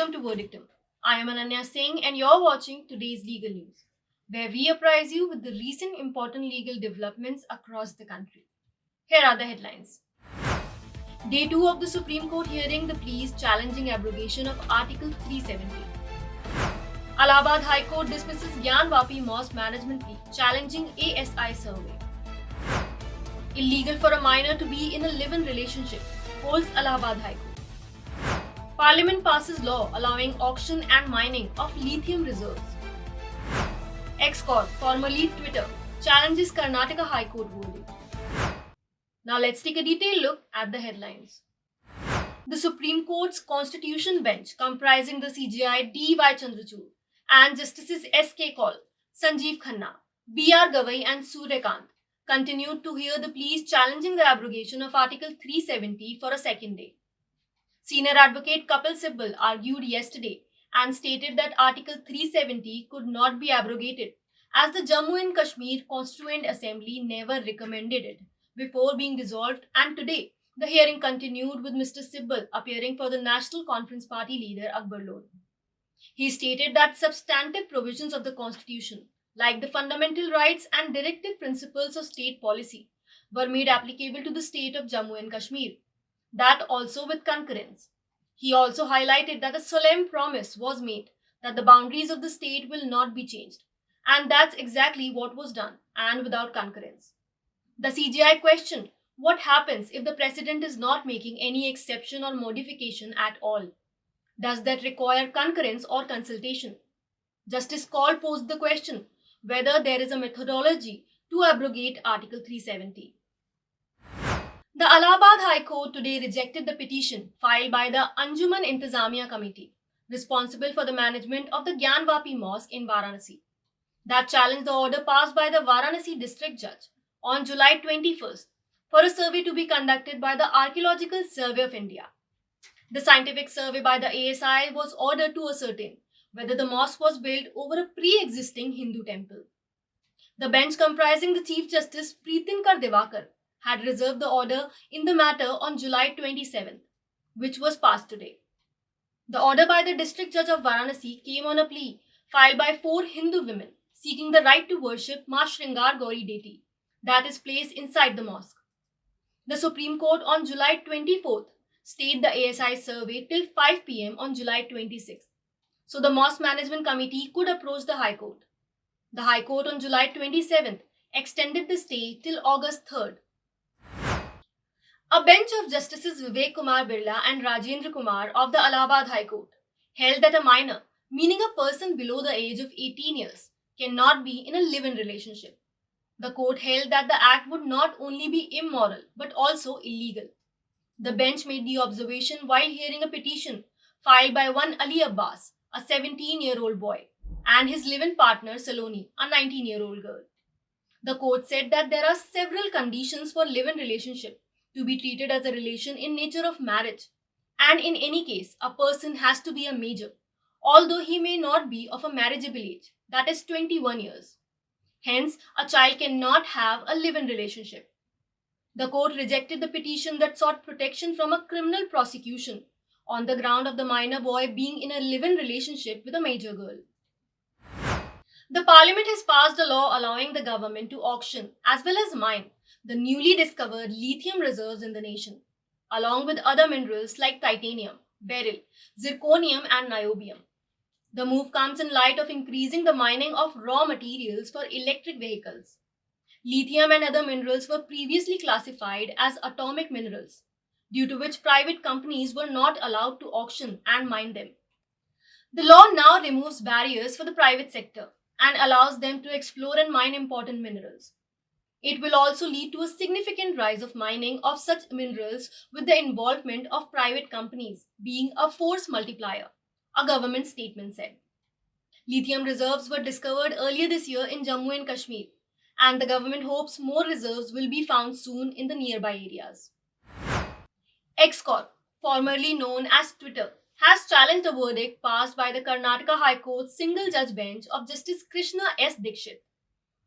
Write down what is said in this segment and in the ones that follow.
welcome to Verdictum. I am Ananya Singh and you're watching today's legal news, where we apprise you with the recent important legal developments across the country. Here are the headlines. Day 2 of the Supreme Court hearing the pleas challenging abrogation of Article 370. Allahabad High Court dismisses Gyanvapi Mosque management plea challenging ASI Survey. Illegal for a minor to be in a live-in relationship, holds Allahabad High Court. Parliament passes law allowing auction and mining of lithium reserves. Corp, formerly Twitter, challenges Karnataka High Court verdict. Now let's take a detailed look at the headlines. The Supreme Court's Constitution Bench, comprising the CJI D.Y. Chandrachud and Justices S.K. Kaul, Sanjeev Khanna, B.R. Gavai and Suryakant, continued to hear the pleas challenging the abrogation of Article 370 for a second day. Senior advocate Kapil Sibal argued yesterday and stated that Article 370 could not be abrogated as the Jammu and Kashmir Constituent Assembly never recommended it before being dissolved, and today the hearing continued with Mr. Sibal appearing for the National Conference Party leader Akbar Lod. He stated that substantive provisions of the Constitution, like the fundamental rights and directive principles of state policy, were made applicable to the state of Jammu and Kashmir, that also with concurrence. He also highlighted that a solemn promise was made that the boundaries of the state will not be changed, and that's exactly what was done, and without concurrence. The CJI questioned what happens if the President is not making any exception or modification at all. Does that require concurrence or consultation? Justice Kaul posed the question whether there is a methodology to abrogate Article 370. The Allahabad High Court today rejected the petition filed by the Anjuman Intizamiya Committee, responsible for the management of the Gyanvapi Mosque in Varanasi, that challenged the order passed by the Varanasi District Judge on July 21st for a survey to be conducted by the Archaeological Survey of India. The scientific survey by the ASI was ordered to ascertain whether the mosque was built over a pre-existing Hindu temple. The bench, comprising the Chief Justice Pritinkar Devakar, had reserved the order in the matter on July 27th, which was passed today. The order by the District Judge of Varanasi came on a plea filed by 4 Hindu women seeking the right to worship Ma Shringar Gauri deity that is placed inside the mosque. The Supreme Court on July 24th stayed the ASI survey till 5 p.m. on July 26th, so the Mosque Management Committee could approach the High Court. The High Court on July 27th extended the stay till August 3rd. A bench of Justices Vivek Kumar Birla and Rajendra Kumar of the Allahabad High Court held that a minor, meaning a person below the age of 18 years, cannot be in a live-in relationship. The court held that the act would not only be immoral but also illegal. The bench made the observation while hearing a petition filed by one Ali Abbas, a 17-year-old boy, and his live-in partner Saloni, a 19-year-old girl. The court said that there are several conditions for live-in relationship to be treated as a relation in nature of marriage, and in any case, a person has to be a major, although he may not be of a marriageable age, that is 21 years. Hence, a child cannot have a live-in relationship. The court rejected the petition that sought protection from a criminal prosecution on the ground of the minor boy being in a live-in relationship with a major girl. The Parliament has passed a law allowing the government to auction as well as mine the newly discovered lithium reserves in the nation, along with other minerals like titanium, beryl, zirconium and niobium. The move comes in light of increasing the mining of raw materials for electric vehicles. Lithium and other minerals were previously classified as atomic minerals, due to which private companies were not allowed to auction and mine them. The law now removes barriers for the private sector and allows them to explore and mine important minerals. It will also lead to a significant rise of mining of such minerals with the involvement of private companies being a force multiplier, a government statement said. Lithium reserves were discovered earlier this year in Jammu and Kashmir, and the government hopes more reserves will be found soon in the nearby areas. Corp, formerly known as Twitter, has challenged a verdict passed by the Karnataka High Court's single-judge bench of Justice Krishna S. Dikshit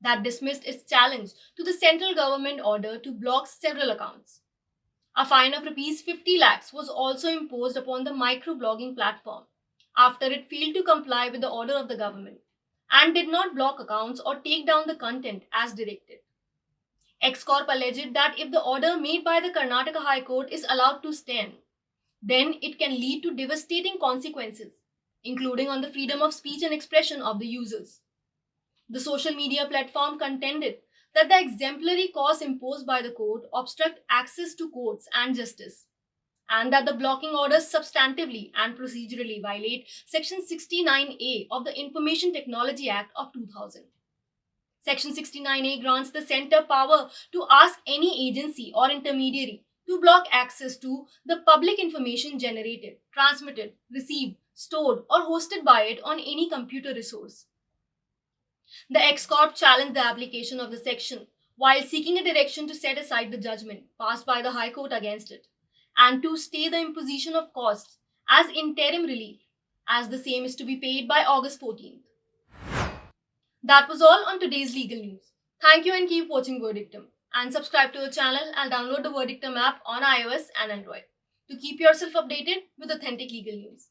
that dismissed its challenge to the central government order to block several accounts. A fine of Rs 50 lakhs was also imposed upon the microblogging platform, after it failed to comply with the order of the government and did not block accounts or take down the content as directed. Corp alleged that if the order made by the Karnataka High Court is allowed to stand, then it can lead to devastating consequences, including on the freedom of speech and expression of the users. The social media platform contended that the exemplary course imposed by the court obstruct access to courts and justice, and that the blocking orders substantively and procedurally violate Section 69A of the Information Technology Act of 2000. Section 69A grants the center power to ask any agency or intermediary to block access to the public information generated, transmitted, received, stored, or hosted by it on any computer resource. The Corp challenged the application of the section while seeking a direction to set aside the judgment passed by the High Court against it and to stay the imposition of costs as interim relief, as the same is to be paid by August 14th. That was all on today's legal news. Thank you and keep watching Verdictum. And subscribe to the channel and download the Verdictum app on iOS and Android to keep yourself updated with authentic legal news.